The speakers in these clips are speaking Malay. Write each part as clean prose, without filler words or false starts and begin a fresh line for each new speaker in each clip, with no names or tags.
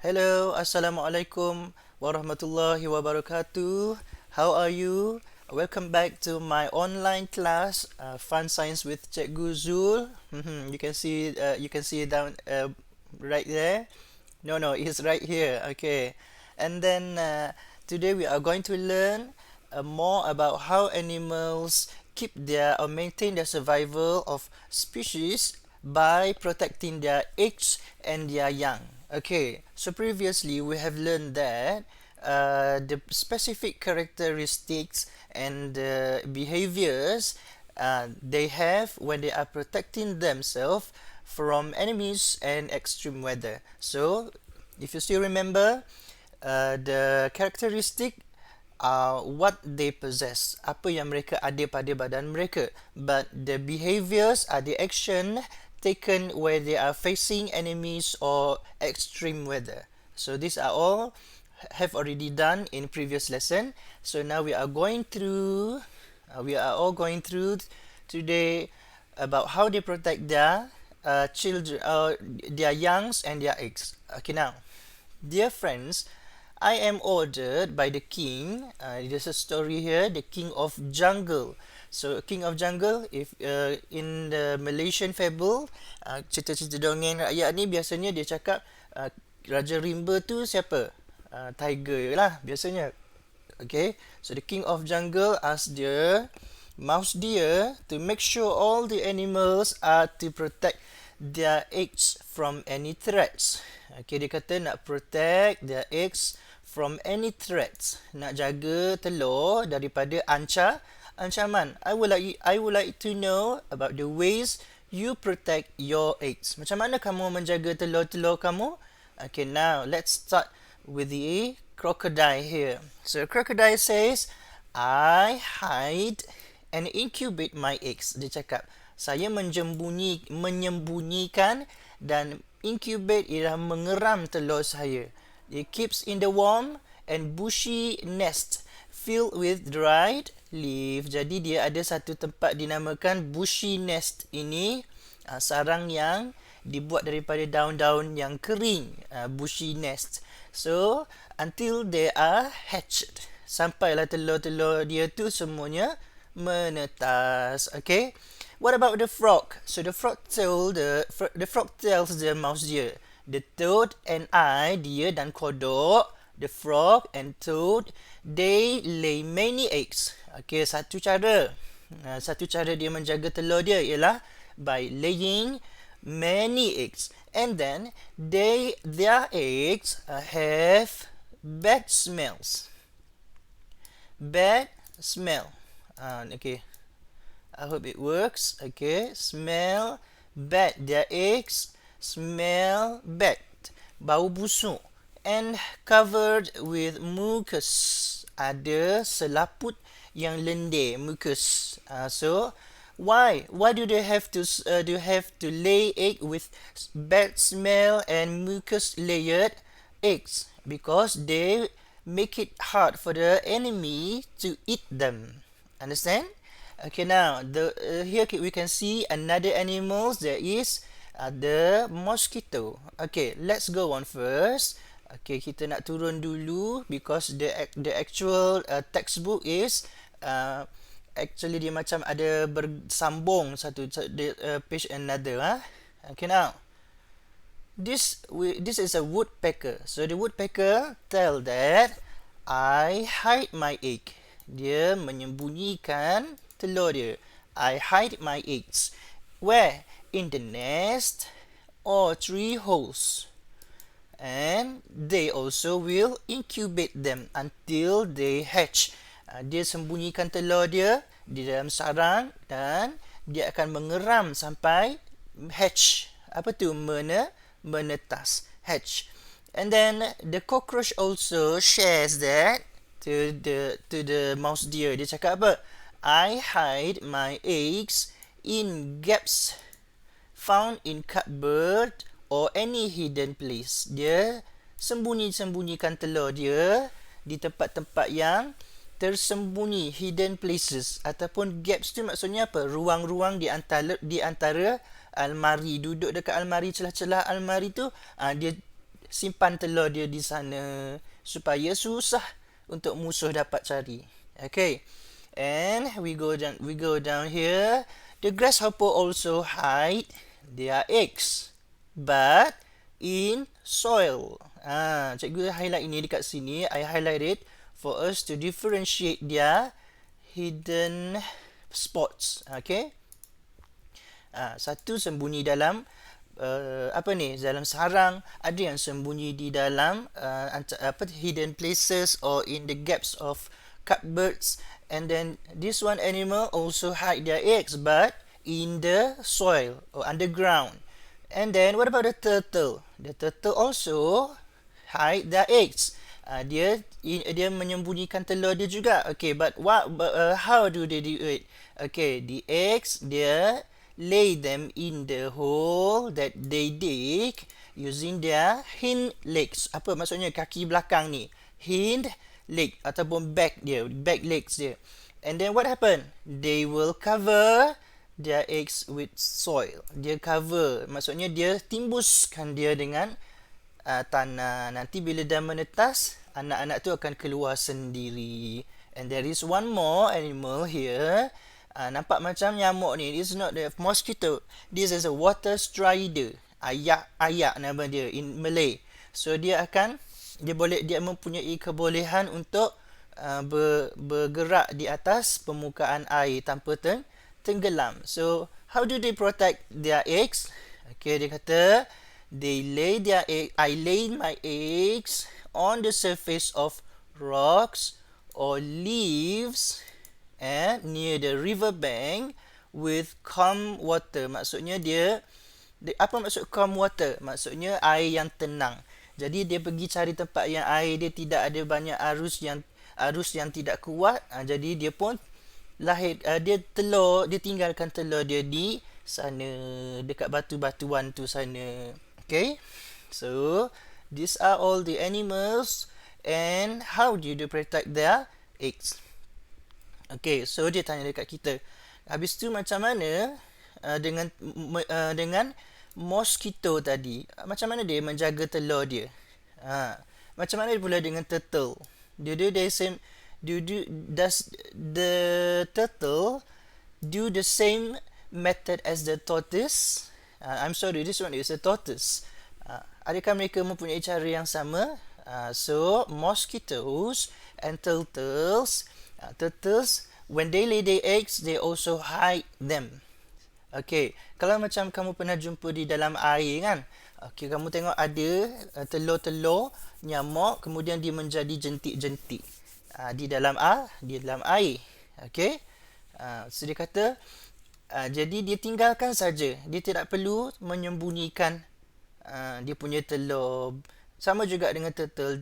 Hello, Assalamualaikum warahmatullahi wabarakatuh. How are you? Welcome back to my online class, Fun Science with Cikgu Zul. You can see it down right there. No, it's right here. Okay, and then today we are going to learn more about how animals keep their or maintain their survival of species by protecting their eggs and their young. Okay, so previously we have learned that the specific characteristics and behaviors they have when they are protecting themselves from enemies and extreme weather. So, if you still remember, the characteristic are what they possess, apa yang mereka ada pada badan mereka, but the behaviors are the action taken where they are facing enemies or extreme weather. So these are all have already done in previous lesson. So now we are all going through today about how they protect their children, their youngs and their eggs. Okay, now, dear friends, I am ordered by the king. There's a story here, the king of jungle. So, king of jungle, if in the Malaysian fable, cerita-cerita dongeng rakyat ni biasanya dia cakap Raja Rimba tu siapa? Tiger lah biasanya. Okay, so the king of jungle asked the mouse deer to make sure all the animals are to protect their eggs from any threats. Okay, dia kata nak protect their eggs from any threats, nak jaga telur daripada ancaman. I would like to know about the ways you protect your eggs. Macam mana kamu menjaga telur-telur kamu? Okay, now let's start with the crocodile here. So crocodile says, I hide and incubate my eggs. Dia cakap, saya menyembunyikan dan incubate ialah mengeram telur saya. It keeps in the warm and bushy nest filled with dried leaf. Jadi dia ada satu tempat dinamakan bushy nest ini, sarang yang dibuat daripada daun-daun yang kering, bushy nest. So until they are hatched, sampailah telur-telur dia tu semuanya menetas. Okay, what about the frog? So the frog tells the mouse deer, the toad and I, dia dan kodok, the frog and toad, they lay many eggs. Okay, satu cara dia menjaga telur dia ialah by laying many eggs, and then their eggs have bad smell. Okay, I hope it works. Okay, smell bad. Their eggs smell bad, bau busuk, and covered with mucus. Ada selaput yang lendir, mucus. So why do they have to lay egg with bad smell and mucus layered eggs? Because they make it hard for the enemy to eat them. Understand? Okay, now here we can see another animals. There is the mosquito. Okay, let's go on first. Okay, kita nak turun dulu because the actual textbook is actually dia macam ada bersambung satu page another. Okay, now this is a woodpecker. So the woodpecker tell that I hide my egg. Dia menyembunyikan telur dia. I hide my eggs. Where? In the nest or tree holes. And they also will incubate them until they hatch. Dia sembunyikan telur dia di dalam sarang dan dia akan mengeram sampai hatch. Apa tu? Menetas. Hatch. And then the cockroach also shares that to the mouse deer. Dia cakap apa? I hide my eggs in gaps found in cupboard or any hidden place. Dia sembunyikan telur dia di tempat-tempat yang tersembunyi, hidden places, ataupun gaps tu maksudnya apa? Ruang-ruang di antara almari. Duduk dekat almari, celah-celah almari tu, dia simpan telur dia di sana supaya susah untuk musuh dapat cari. Okay, and we go down here. The grasshopper also hide their eggs, but in soil. Cikgu highlight ini dekat sini. I highlight it for us to differentiate their hidden spots. Okay. Satu sembunyi dalam dalam sarang, ada yang sembunyi di dalam hidden places or in the gaps of cupboards, and then this one animal also hide their eggs but in the soil or underground. And then what about the turtle? The turtle also hide their eggs. Dia menyembunyikan telur dia juga. Okay, but how do they do it? Okay, the eggs dia lay them in the hole that they dig using their hind legs. Apa maksudnya kaki belakang ni? Hind leg ataupun back legs dia. And then what happen? They will cover their eggs with soil. Dia cover, maksudnya dia timbuskan dia dengan tanah. Nanti bila dah menetas, anak-anak tu akan keluar sendiri. And there is one more animal here. Nampak macam nyamuk ni. This is not the mosquito. This is a water strider. Ayak nama dia in Malay. So dia mempunyai kebolehan untuk bergerak di atas permukaan air tanpa tenggelam. So how do they protect their eggs? Okay, dia kata I lay my eggs on the surface of rocks or leaves and near the river bank with calm water. Maksudnya apa maksud calm water? Maksudnya air yang tenang. Jadi dia pergi cari tempat yang air dia tidak ada banyak arus yang tidak kuat. Jadi dia pun dia tinggalkan telur dia di sana dekat batu-batuan tu sana. Okay, so these are all the animals and how do they protect their eggs. Okay, so dia tanya dekat kita. Habis tu macam mana dengan mosquito tadi? Macam mana dia menjaga telur dia? Macam mana pula dengan turtle? Does the turtle do the same method as the tortoise? I'm sorry, this one is a tortoise. Adakah mereka mempunyai cara yang sama? So mosquitoes and turtles, when they lay their eggs, they also hide them. Okay, kalau macam kamu pernah jumpa di dalam air kan, okay, kamu tengok ada telur-telur nyamuk, kemudian dia menjadi jentik-jentik di dalam air. Okay, so dia kata jadi dia tinggalkan saja, dia tidak perlu menyembunyikan dia punya telur. Sama juga dengan turtle,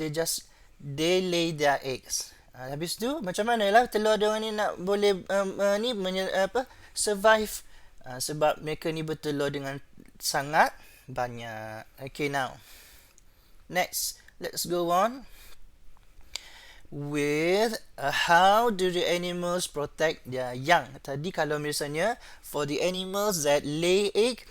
they lay their eggs. Habis tu macam mana lah telur dia orang ni nak boleh survive, sebab mereka ni bertelur dengan sangat banyak. Okay, now next let's go on with how do the animals protect their young. Tadi kalau misalnya for the animals that lay egg,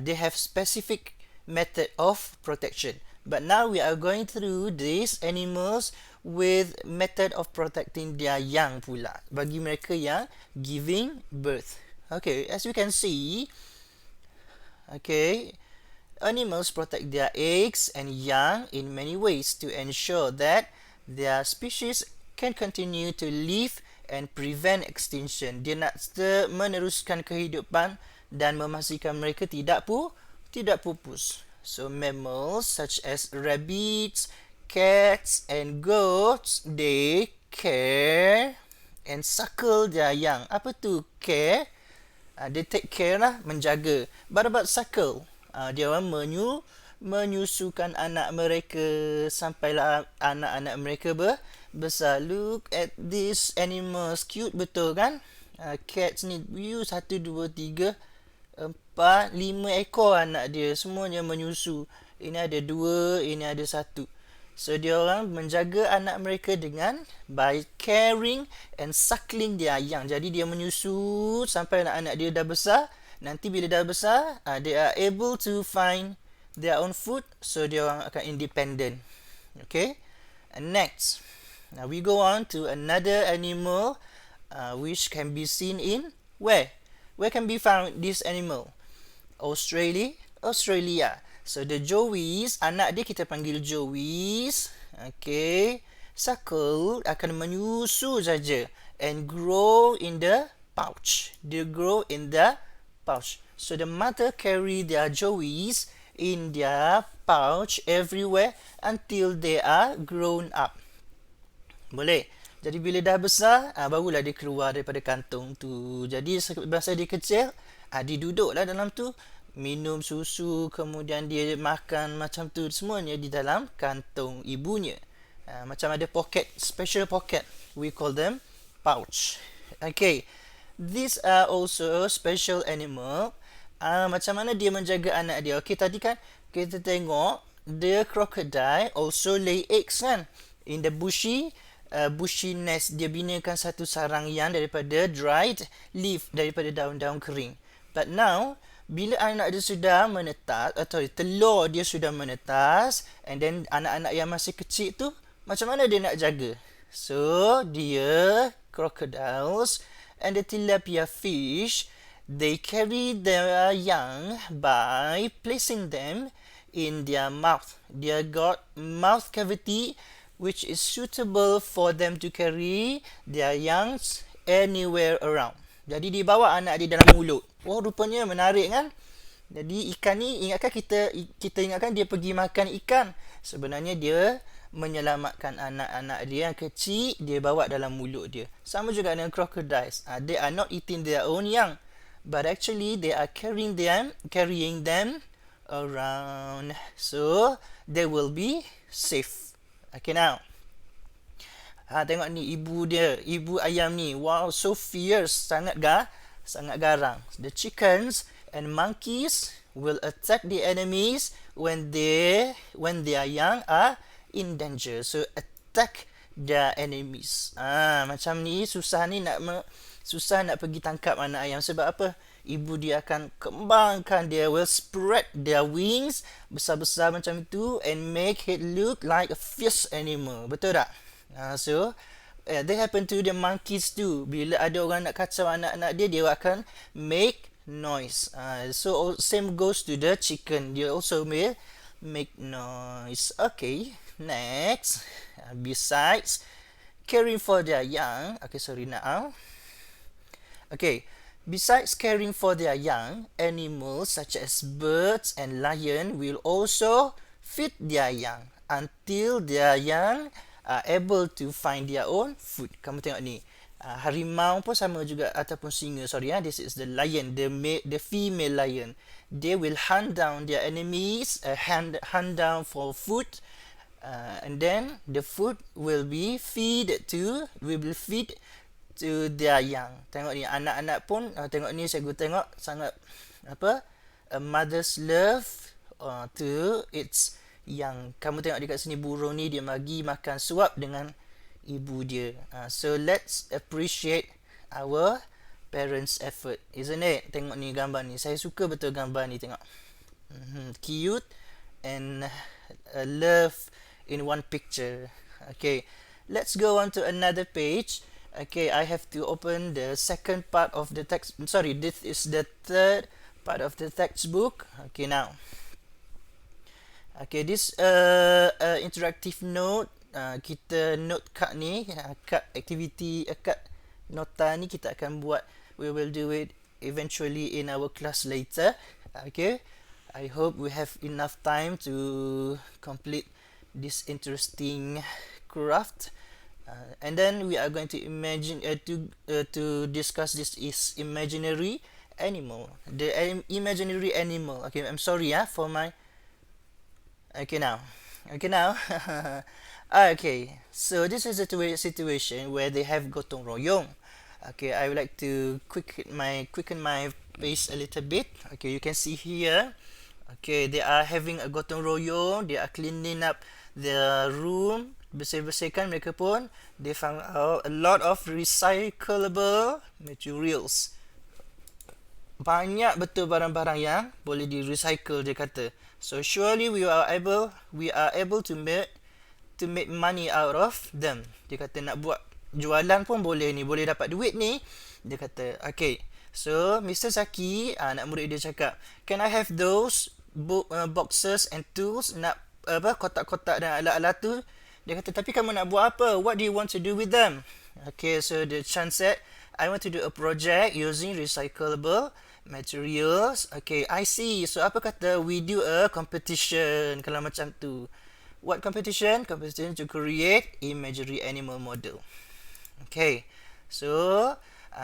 they have specific method of protection. But now we are going through these animals with method of protecting their young pula, bagi mereka yang giving birth. Okay, as you can see, okay, animals protect their eggs and young in many ways to ensure that their species can continue to live and prevent extinction. Dia nak meneruskan kehidupan dan memastikan mereka tidak pupus. So mammals such as rabbits, cats and goats, they care and suckle their young. Apa tu care? They take care lah, menjaga. But about suckle? Dia orang menyusukan anak mereka sampailah anak-anak mereka besar. Look at these animals, cute betul kan? Cats ni 1, 2, 3, 4, 5 ekor anak dia, semuanya menyusu. Ini ada 2, ini ada 1. So dia orang menjaga anak mereka dengan by caring and suckling their young. Jadi dia menyusu sampai anak-anak dia dah besar. Nanti bila dah besar, they are able to find their own food, so dia orang akan independent. Okay, and next, now we go on to another animal which can be seen in where can be found this animal? Australia. So the joeys, anak dia kita panggil joeys. Okay, suckle akan menyusu saja and grow in the pouch. They grow in the pouch. So the mother carry their joeys in their pouch everywhere until they are grown up. Boleh? Jadi bila dah besar, barulah dia keluar daripada kantung tu. Jadi masa dia kecil, dia duduklah dalam tu, minum susu, kemudian dia makan macam tu, semuanya di dalam kantung ibunya. Macam ada pocket, special pocket. We call them pouch. Okay. These are also special animal. Macam mana dia menjaga anak dia? Okay, tadi kan kita tengok the crocodile also lay eggs kan? In the bushy nest, dia binakan satu sarang yang daripada dried leaf, daripada daun-daun kering. But now, bila anak dia sudah menetas, atau telur dia sudah menetas, and then anak-anak yang masih kecil tu, macam mana dia nak jaga? So, dia, crocodiles, and the tilapia fish, they carry their young by placing them in their mouth. They got mouth cavity which is suitable for them to carry their youngs anywhere around. Jadi dia bawa anak dia dalam mulut. Oh, rupanya menarik kan? Jadi ikan ni, ingatkan kita ingatkan dia pergi makan ikan. Sebenarnya dia menyelamatkan anak-anak dia yang kecil, dia bawa dalam mulut dia. Sama juga dengan crocodiles. They are not eating their own young, but actually they are carrying them around, so they will be safe. Okay, now tengok ni ibu ayam ni. Wow, so fierce, sangat garang. The chickens and monkeys will attack the enemies when their young are in danger. So attack their enemies. Macam ni susah nak pergi tangkap anak ayam. Sebab apa? Ibu dia akan kembangkan, dia will spread their wings besar-besar macam itu and make it look like a fierce animal. Betul tak? So they happen to the monkeys too. Bila ada orang nak kacau anak-anak dia akan make noise. So same goes to the chicken. They also will make noise. Okay, next, besides caring for their young, besides caring for their young, animals such as birds and lion will also feed their young until their young are able to find their own food. Kamu tengok ni. Harimau pun sama juga, ataupun singa, this is the lion, the female lion. They will hunt down their enemies, hunt down for food, and then the food will be feed to their young. Tengok ni, anak-anak pun tengok ni, saya tengok sangat a mother's love to its young. Kamu tengok dekat sini, burung ni dia bagi makan suap dengan ibu dia. So let's appreciate our parents' effort, isn't it? Tengok ni gambar ni, saya suka betul gambar ni, tengok. Cute and love in one picture. Okay, let's go on to another page. Okay, I have to open the second part of the text. Sorry, this is the third part of the textbook. Okay, now. Okay, this interactive note, kita note card ni, card activity, card nota ni kita akan buat. We will do it eventually in our class later. Okay, I hope we have enough time to complete this interesting craft. And then we are going to imagine to discuss this is imaginary animal. The imaginary animal. Okay, I'm sorry for my. Okay now. Okay, so this is a situation where they have gotong royong. Okay, I would like to quicken my pace a little bit. Okay, you can see here. Okay, they are having a gotong royong. They are cleaning up the room. Bersih-bersihkan mereka pun. They found out a lot of recyclable materials. Banyak betul barang-barang yang boleh di recycle, dia kata. So surely we are able to make money out of them. Dia kata nak buat jualan pun boleh ni, boleh dapat duit ni. Dia kata, okay. So Mr. Zaki, anak murid dia cakap, can I have those boxes and tools? Nak kotak-kotak dan alat-alat tu. Dia kata, tapi kamu nak buat apa? What do you want to do with them? Okay, so the Chan said, I want to do a project using recyclable materials. Okay, I see. So apa kata we do a competition kalau macam tu. What competition? Competition to create imaginary animal model. Okay, so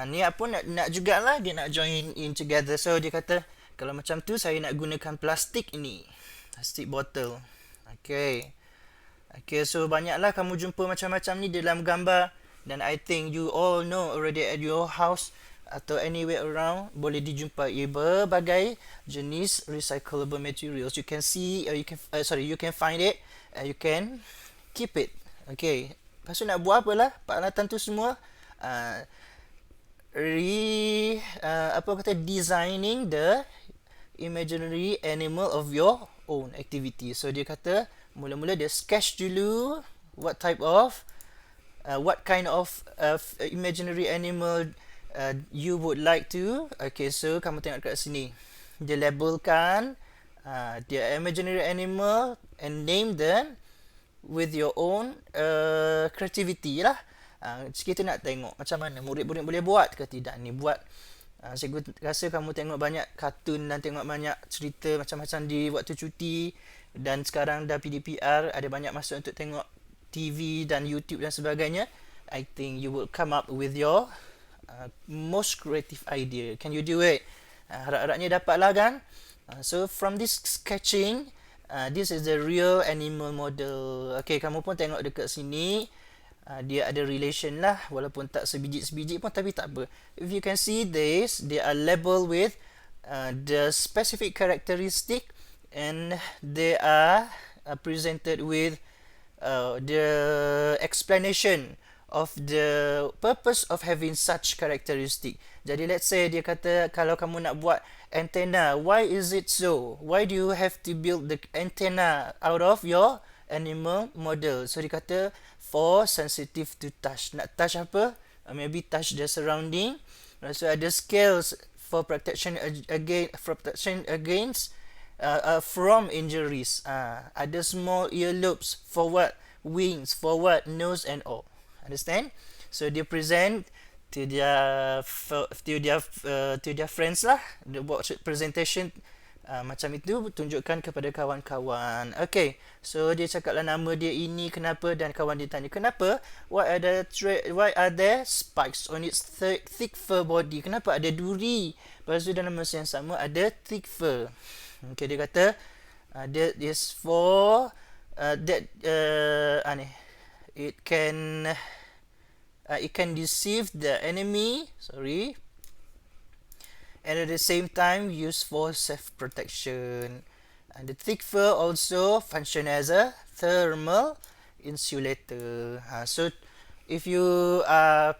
Nia pun nak jugalah, dia nak join in together. So dia kata, kalau macam tu saya nak gunakan plastik ni, plastik bottle. Okay, so banyaklah kamu jumpa macam-macam ni dalam gambar. Dan I think you all know already at your house atau anywhere around boleh dijumpai berbagai jenis recyclable materials. You can see, you can find it, you can keep it. Okay, lepas tu nak buat apalah peralatan tu semua? Designing the imaginary animal of your own activity. So dia kata mula-mula dia sketch dulu what kind of imaginary animal you would like to. Okay, so kamu tengok kat sini. Dia labelkan dia imaginary animal and name them with your own creativity lah. Kita nak tengok macam mana murid-murid boleh buat ke tidak ni. Cikgu rasa kamu tengok banyak kartun dan tengok banyak cerita macam-macam di waktu cuti. Dan sekarang dah PDPR, ada banyak masa untuk tengok TV dan YouTube dan sebagainya. I think you will come up with your most creative idea. Can you do it? Harap-harapnya dapatlah kan? So from this sketching, this is the real animal model. Okay, kamu pun tengok dekat sini. Dia ada relation lah, walaupun tak sebiji-sebiji pun, tapi tak apa. If you can see this, they are labeled with the specific characteristic, and they are presented with the explanation of the purpose of having such characteristic. Jadi let's say dia kata kalau kamu nak buat antenna, why is it so? Why do you have to build the antenna out of your animal model? So dia kata for sensitive to touch. Nak touch apa? Maybe touch the surrounding. So ada scales for protection against from injuries. Ada small earlobes for what? Wings for what? Nose and all. Understand? So dia present to their friends lah. Dia buat presentation macam itu, tunjukkan kepada kawan-kawan. Okay, so dia cakaplah nama dia ini kenapa, dan kawan dia tanya kenapa, why are there spikes on its thick fur body? Kenapa ada duri? Lepas tu dalam masa yang sama ada thick fur. Okay, dia kata that is for it can deceive the enemy, and at the same time used for self-protection. And the thick fur also function as a thermal insulator. So if you are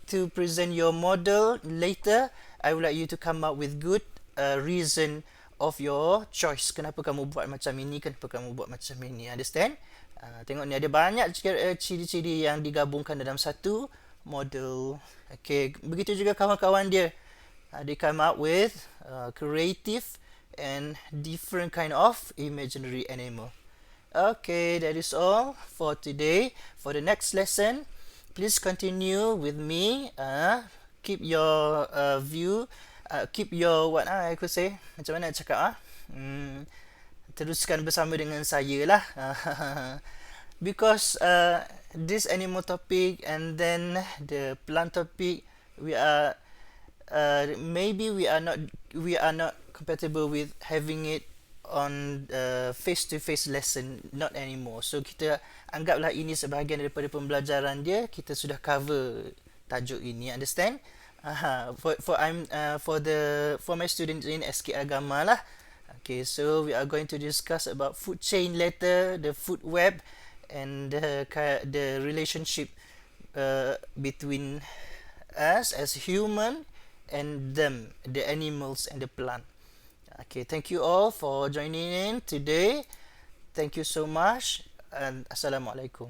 to present your model later, I would like you to come up with good reason of your choice. Kenapa kamu buat macam ini, kenapa kamu buat macam ini. Understand? Tengok ni ada banyak ciri-ciri yang digabungkan dalam satu model. Okay, begitu juga kawan-kawan dia. They come up with creative and different kind of imaginary animal. Okay, that is all for today. For the next lesson, please continue with me. Keep your view. Keep your what I could say. Macam mana nak cakap teruskan bersama dengan saya lah. Because this animal topic and then the plant topic, we are not compatible with having it on face-to-face lesson, not anymore. So kita anggaplah ini sebahagian daripada pembelajaran dia. Kita sudah cover tajuk ini, understand? For my students in SK Agama lah. Okay, so we are going to discuss about food chain later, the food web, and the relationship between us as human and them, the animals and the plant. Okay, thank you all for joining in today. Thank you so much, and assalamualaikum.